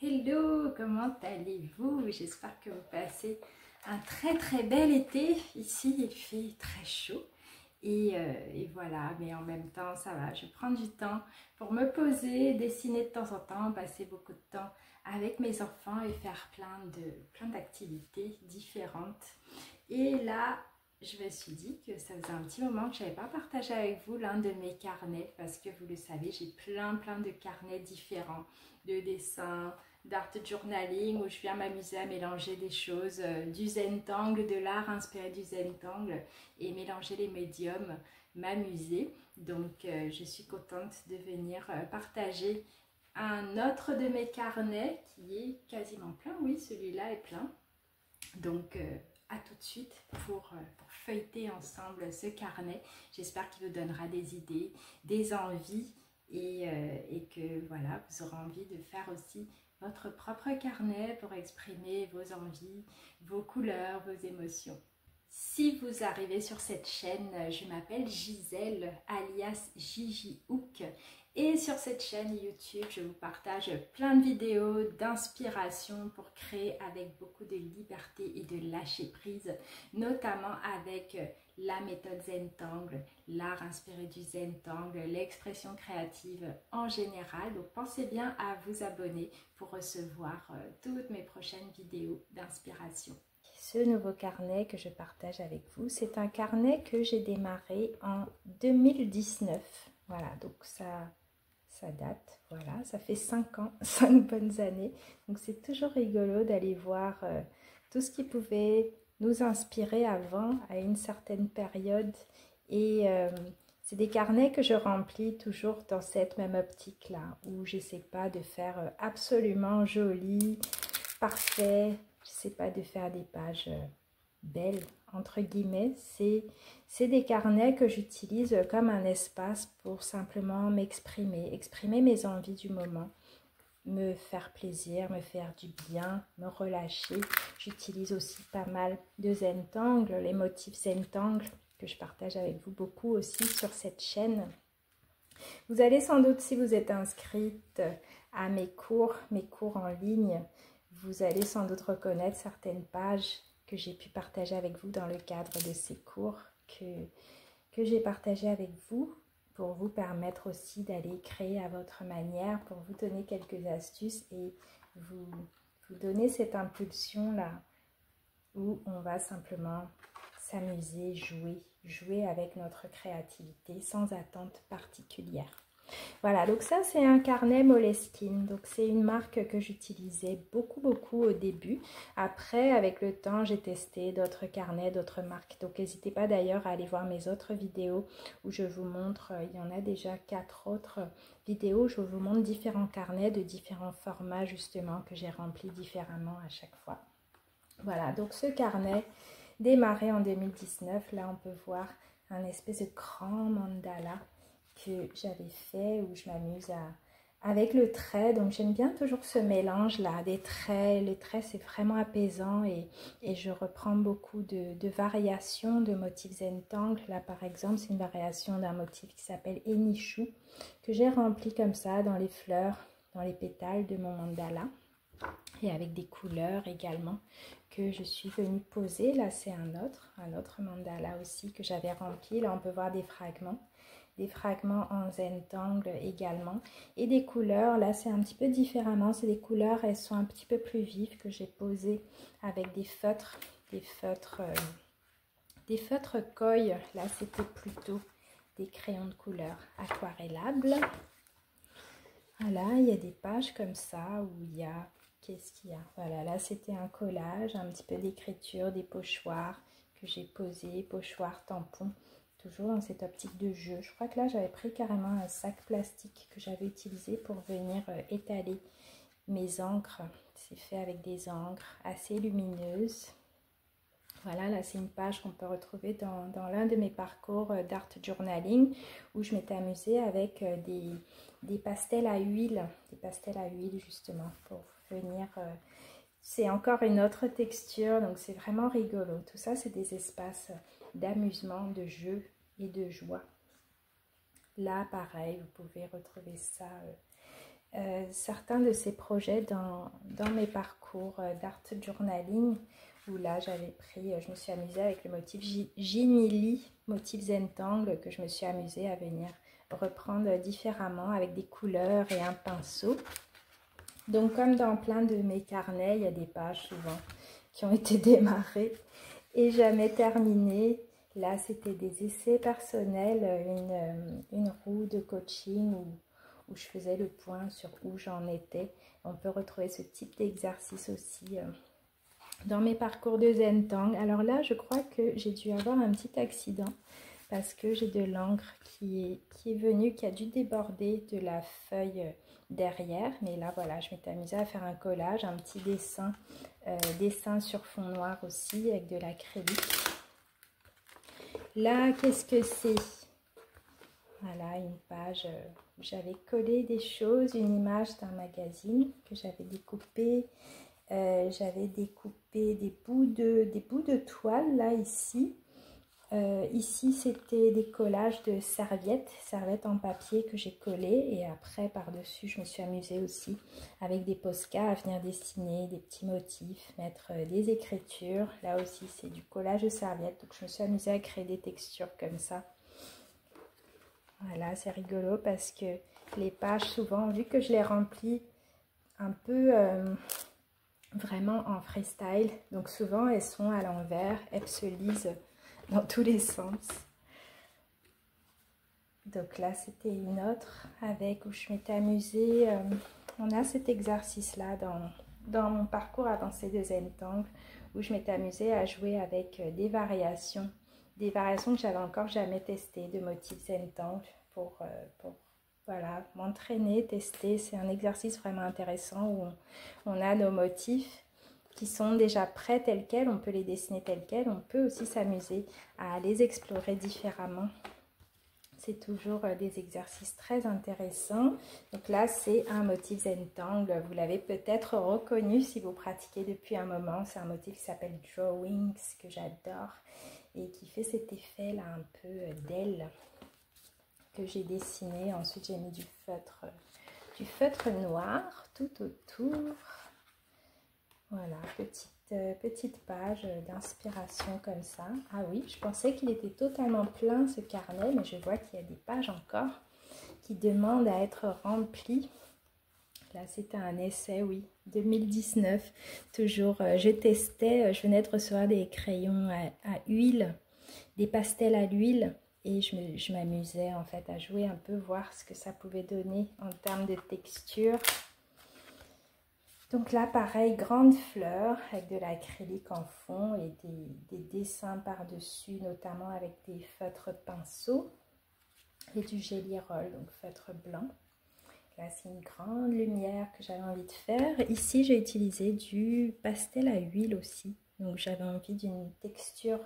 Hello, comment allez-vous? J'espère que vous passez un très bel été. Ici, il fait très chaud et voilà, mais en même temps, ça va. Je prends du temps pour me poser, dessiner de temps en temps, passer beaucoup de temps avec mes enfants et faire plein d'activités différentes. Et là, je me suis dit que ça faisait un petit moment que je n'avais pas partagé avec vous l'un de mes carnets parce que vous le savez, j'ai plein de carnets différents de dessins, d'art journaling où je viens m'amuser à mélanger des choses, du Zentangle, de l'art inspiré du Zentangle et mélanger les médiums, m'amuser. Donc je suis contente de venir partager un autre de mes carnets qui est quasiment plein. Oui, celui-là est plein. Donc à tout de suite pour feuilleter ensemble ce carnet. J'espère qu'il vous donnera des idées, des envies et que voilà, vous aurez envie de faire aussi votre propre carnet pour exprimer vos envies, vos couleurs, vos émotions. Si vous arrivez sur cette chaîne, je m'appelle Gisèle alias Gigi Hook et sur cette chaîne YouTube, je vous partage plein de vidéos d'inspiration pour créer avec beaucoup de liberté et de lâcher prise, notamment avec la méthode Zentangle, l'art inspiré du Zentangle, l'expression créative en général. Donc pensez bien à vous abonner pour recevoir toutes mes prochaines vidéos d'inspiration. Ce nouveau carnet que je partage avec vous, c'est un carnet que j'ai démarré en 2019. Voilà, donc ça date, voilà, ça fait 5 ans, 5 bonnes années. Donc c'est toujours rigolo d'aller voir tout ce qui pouvait nous inspirer avant, à une certaine période. Et c'est des carnets que je remplis toujours dans cette même optique-là, où j'essaie pas de faire absolument joli, parfait. Je sais pas de faire des pages belles, entre guillemets. C'est des carnets que j'utilise comme un espace pour simplement m'exprimer, exprimer mes envies du moment, me faire plaisir, me faire du bien, me relâcher. J'utilise aussi pas mal de Zentangle, les motifs Zentangle que je partage avec vous beaucoup aussi sur cette chaîne. Vous allez sans doute, si vous êtes inscrite à mes cours en ligne, vous allez sans doute reconnaître certaines pages que j'ai pu partager avec vous dans le cadre de ces cours que j'ai partagé avec vous pour vous permettre aussi d'aller créer à votre manière, pour vous donner quelques astuces et vous donner cette impulsion-là où on va simplement s'amuser, jouer avec notre créativité sans attente particulière. Voilà, donc ça c'est un carnet Moleskine, donc c'est une marque que j'utilisais beaucoup au début. Après, avec le temps, j'ai testé d'autres carnets, d'autres marques. Donc n'hésitez pas d'ailleurs à aller voir mes autres vidéos où je vous montre, il y en a déjà 4 autres vidéos où je vous montre différents carnets de différents formats justement que j'ai remplis différemment à chaque fois. Voilà, donc ce carnet démarré en 2019, là on peut voir un espèce de grand mandala que j'avais fait où je m'amuse avec le trait. Donc j'aime bien toujours ce mélange là des traits. Les traits c'est vraiment apaisant et je reprends beaucoup de variations de motifs Zentangle. Là par exemple c'est une variation d'un motif qui s'appelle Enishu que j'ai rempli comme ça dans les fleurs, dans les pétales de mon mandala et avec des couleurs également que je suis venue poser. Là c'est un autre mandala aussi que j'avais rempli. Là on peut voir des fragments en Zentangle également et des couleurs. Là c'est un petit peu différemment, c'est des couleurs, elles sont un petit peu plus vives que j'ai posées avec des feutres Koi. Là c'était plutôt des crayons de couleur aquarellables. Voilà, il y a des pages comme ça où il y a, qu'est-ce qu'il y a? Voilà, là c'était un collage, un petit peu d'écriture, des pochoirs que j'ai posés, pochoirs, tampons, toujours dans cette optique de jeu. Je crois que là j'avais pris carrément un sac plastique que j'avais utilisé pour venir étaler mes encres. C'est fait avec des encres assez lumineuses. Voilà, là c'est une page qu'on peut retrouver dans l'un de mes parcours d'art journaling où je m'étais amusée avec des pastels à huile, justement pour venir... c'est encore une autre texture, donc c'est vraiment rigolo. Tout ça c'est des espaces d'amusement, de jeu et de joie. Là pareil, vous pouvez retrouver ça certains de ces projets dans mes parcours d'art journaling, où là j'avais pris, je me suis amusée avec le motif Jinili, motif Zentangle, que je me suis amusée à venir reprendre différemment avec des couleurs et un pinceau. Donc comme dans plein de mes carnets, il y a des pages souvent qui ont été démarrées et jamais terminées. Là, c'était des essais personnels, une roue de coaching où je faisais le point sur où j'en étais. On peut retrouver ce type d'exercice aussi dans mes parcours de Zentangle. Alors là, je crois que j'ai dû avoir un petit accident parce que j'ai de l'encre qui est venue, qui a dû déborder de la feuille derrière. Mais là, voilà, je m'étais amusée à faire un collage, un petit dessin, dessin sur fond noir aussi avec de l'acrylique. Là, qu'est-ce que c'est? Voilà, une page où j'avais collé des choses, une image d'un magazine que j'avais découpé. J'avais découpé des bouts de toile, là, ici. Ici, c'était des collages de serviettes en papier que j'ai collées. Et après, par-dessus, je me suis amusée aussi avec des Posca à venir dessiner des petits motifs, mettre des écritures. Là aussi, c'est du collage de serviettes. Donc, je me suis amusée à créer des textures comme ça. Voilà, c'est rigolo parce que les pages, souvent, vu que je les remplis un peu vraiment en freestyle, donc souvent, elles sont à l'envers, elles se lisent dans tous les sens. Donc là, c'était une autre avec où je m'étais amusée. On a cet exercice-là dans mon parcours avancé de Zentangle où je m'étais amusée à jouer avec des variations que j'avais encore jamais testées de motifs Zentangle pour voilà, m'entraîner, tester. C'est un exercice vraiment intéressant où on a nos motifs qui sont déjà prêts tels quels, on peut les dessiner tels quels, on peut aussi s'amuser à les explorer différemment. C'est toujours des exercices très intéressants. Donc là, c'est un motif Zentangle. Vous l'avez peut-être reconnu si vous pratiquez depuis un moment. C'est un motif qui s'appelle Drawings, que j'adore et qui fait cet effet là un peu d'aile que j'ai dessiné. Ensuite, j'ai mis du feutre noir tout autour. Voilà, petite page d'inspiration comme ça. Ah oui, je pensais qu'il était totalement plein ce carnet, mais je vois qu'il y a des pages encore qui demandent à être remplies. Là, c'était un essai, oui, 2019. Toujours, je testais, je venais de recevoir des crayons à huile, des pastels à l'huile. Et je m'amusais en fait à jouer un peu, voir ce que ça pouvait donner en termes de texture. Donc là, pareil, grande fleur avec de l'acrylique en fond et des dessins par-dessus, notamment avec des feutres pinceaux et du Gelly Roll, donc feutre blanc. Là, c'est une grande lumière que j'avais envie de faire. Ici, j'ai utilisé du pastel à huile aussi. Donc, j'avais envie d'une texture.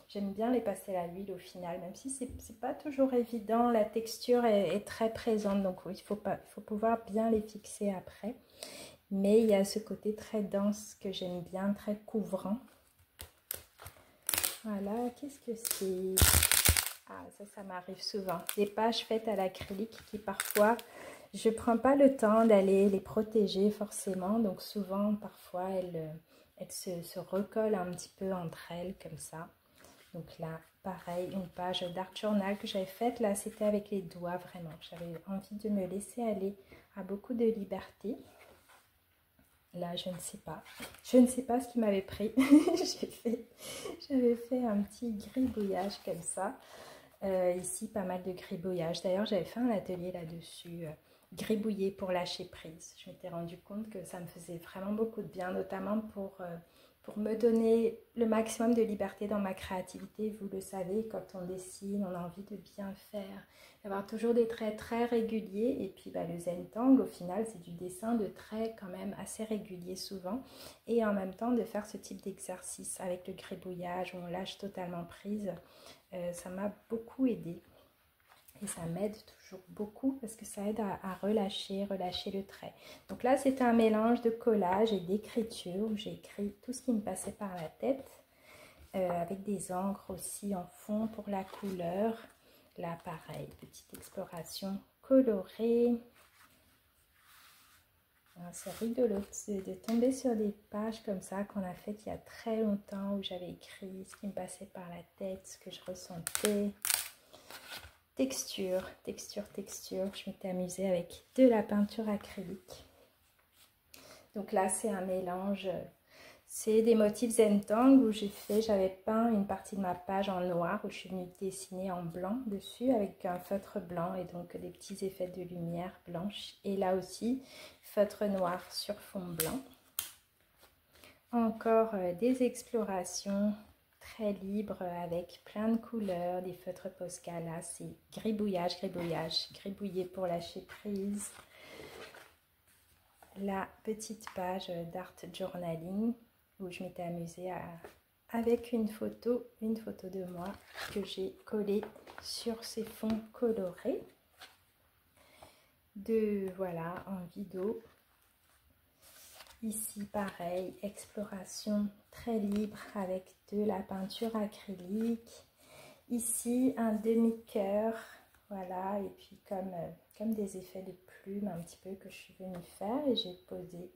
J'aime bien les pastels à huile au final, même si c'est pas toujours évident. La texture est très présente, donc il faut pouvoir bien les fixer après. Mais il y a ce côté très dense que j'aime bien, très couvrant. Voilà, qu'est-ce que c'est? Ah, ça m'arrive souvent. Des pages faites à l'acrylique qui parfois, je ne prends pas le temps d'aller les protéger forcément. Donc souvent, parfois, elles se recollent un petit peu entre elles comme ça. Donc là, pareil, une page d'art journal que j'avais faite. Là, c'était avec les doigts vraiment. J'avais envie de me laisser aller à beaucoup de liberté. Là, je ne sais pas. Je ne sais pas ce qui m'avait pris. J'avais fait un petit gribouillage comme ça. Ici, pas mal de gribouillage. D'ailleurs, j'avais fait un atelier là-dessus, gribouiller pour lâcher prise. Je m'étais rendu compte que ça me faisait vraiment beaucoup de bien, notamment pour me donner le maximum de liberté dans ma créativité. Vous le savez, quand on dessine, on a envie de bien faire, d'avoir toujours des traits très réguliers. Et puis le Zentangle, au final, c'est du dessin de traits quand même assez réguliers souvent. Et en même temps, de faire ce type d'exercice avec le gribouillage où on lâche totalement prise, ça m'a beaucoup aidé. Et ça m'aide toujours beaucoup parce que ça aide à relâcher le trait. Donc là, c'était un mélange de collage et d'écriture où j'ai écrit tout ce qui me passait par la tête. Avec des encres aussi en fond pour la couleur. Là, pareil, petite exploration colorée. C'est rigolo de tomber sur des pages comme ça qu'on a faites il y a très longtemps, où j'avais écrit ce qui me passait par la tête, ce que je ressentais. Texture, texture, texture. Je m'étais amusée avec de la peinture acrylique. Donc là, c'est un mélange. C'est des motifs Zentangle où j'avais peint une partie de ma page en noir, où je suis venue dessiner en blanc dessus avec un feutre blanc et donc des petits effets de lumière blanche. Et là aussi, feutre noir sur fond blanc. Encore des explorations très libres avec plein de couleurs, des feutres Posca. Là, c'est gribouillage, gribouillage, gribouiller pour lâcher prise. La petite page d'art journaling où je m'étais amusée avec une photo de moi que j'ai collée sur ces fonds colorés. Voilà, en vidéo. Ici, pareil, exploration très libre avec de la peinture acrylique. Ici, un demi-cœur, voilà, et puis comme des effets de plume un petit peu que je suis venue faire, et j'ai posé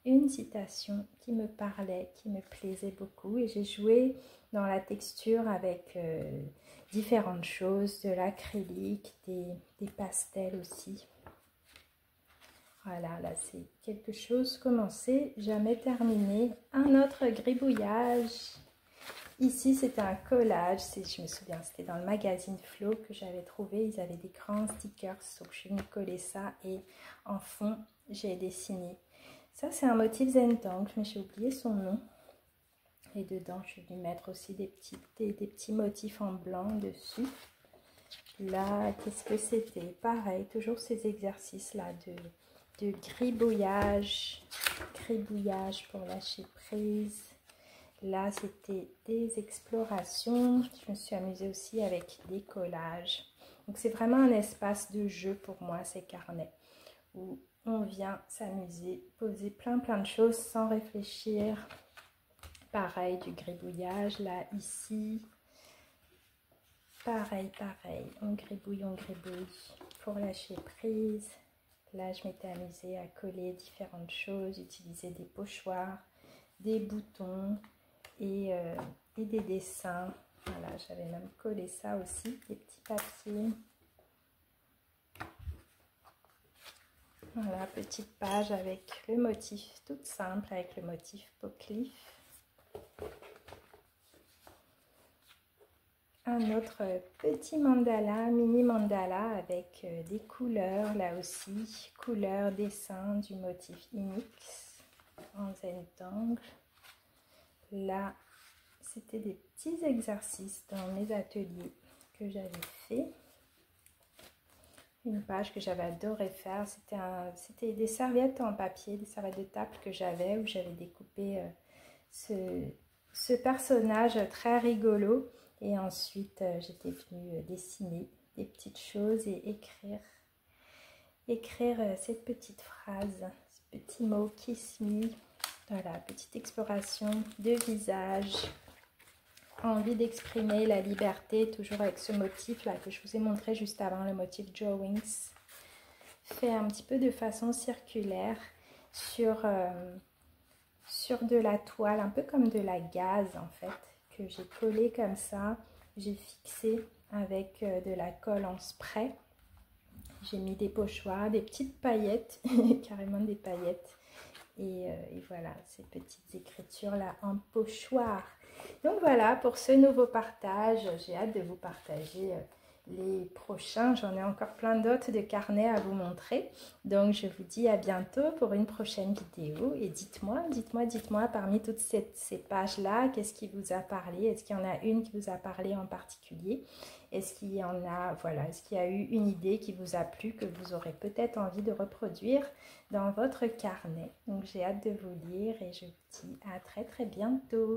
une citation qui me parlait, qui me plaisait beaucoup, et j'ai joué dans la texture avec différentes choses, de l'acrylique, des pastels aussi. Voilà, là c'est quelque chose commencé, jamais terminé. Un autre gribouillage. Ici, c'était un collage, je me souviens, c'était dans le magazine Flow que j'avais trouvé. Ils avaient des grands stickers, donc je suis venue coller ça et en fond, j'ai dessiné. Ça, c'est un motif Zentangle, mais j'ai oublié son nom. Et dedans, je suis venue mettre aussi des petits motifs en blanc dessus. Là, qu'est-ce que c'était? Pareil, toujours ces exercices-là de gribouillage pour lâcher prise. Là, c'était des explorations. Je me suis amusée aussi avec des collages. Donc, c'est vraiment un espace de jeu pour moi, ces carnets, où on vient s'amuser, poser plein de choses sans réfléchir. Pareil, du gribouillage, là, ici. Pareil, on gribouille pour lâcher prise. Là, je m'étais amusée à coller différentes choses, utiliser des pochoirs, des boutons et des dessins. Voilà, j'avais même collé ça aussi, des petits papiers. Voilà, petite page avec le motif toute simple, avec le motif Poclif. Un autre petit mandala, mini mandala avec des couleurs, là aussi, couleurs, dessin du motif Inix en Zentangle. Là, c'était des petits exercices dans mes ateliers que j'avais fait. Une page que j'avais adoré faire, c'était des serviettes en papier, des serviettes de table que j'avais, où j'avais découpé ce personnage très rigolo. Et ensuite, j'étais venue dessiner des petites choses et écrire cette petite phrase, ce petit mot « Kiss me ». Voilà, petite exploration de visage. Envie d'exprimer la liberté, toujours avec ce motif là que je vous ai montré juste avant, le motif Drawings. Fait un petit peu de façon circulaire sur de la toile, un peu comme de la gaze en fait, que j'ai collé comme ça. J'ai fixé avec de la colle en spray. J'ai mis des pochoirs, des petites paillettes, carrément des paillettes. Et voilà, ces petites écritures là en pochoir. Donc voilà pour ce nouveau partage. J'ai hâte de vous partager les prochains. J'en ai encore plein d'autres de carnets à vous montrer. Donc je vous dis à bientôt pour une prochaine vidéo. Et dites-moi parmi toutes ces pages là, qu'est-ce qui vous a parlé? Est-ce qu'il y en a une qui vous a parlé en particulier? Est-ce qu'il y en a, voilà, est-ce qu'il y a eu une idée qui vous a plu, que vous aurez peut-être envie de reproduire dans votre carnet? Donc j'ai hâte de vous lire et je vous dis à très bientôt.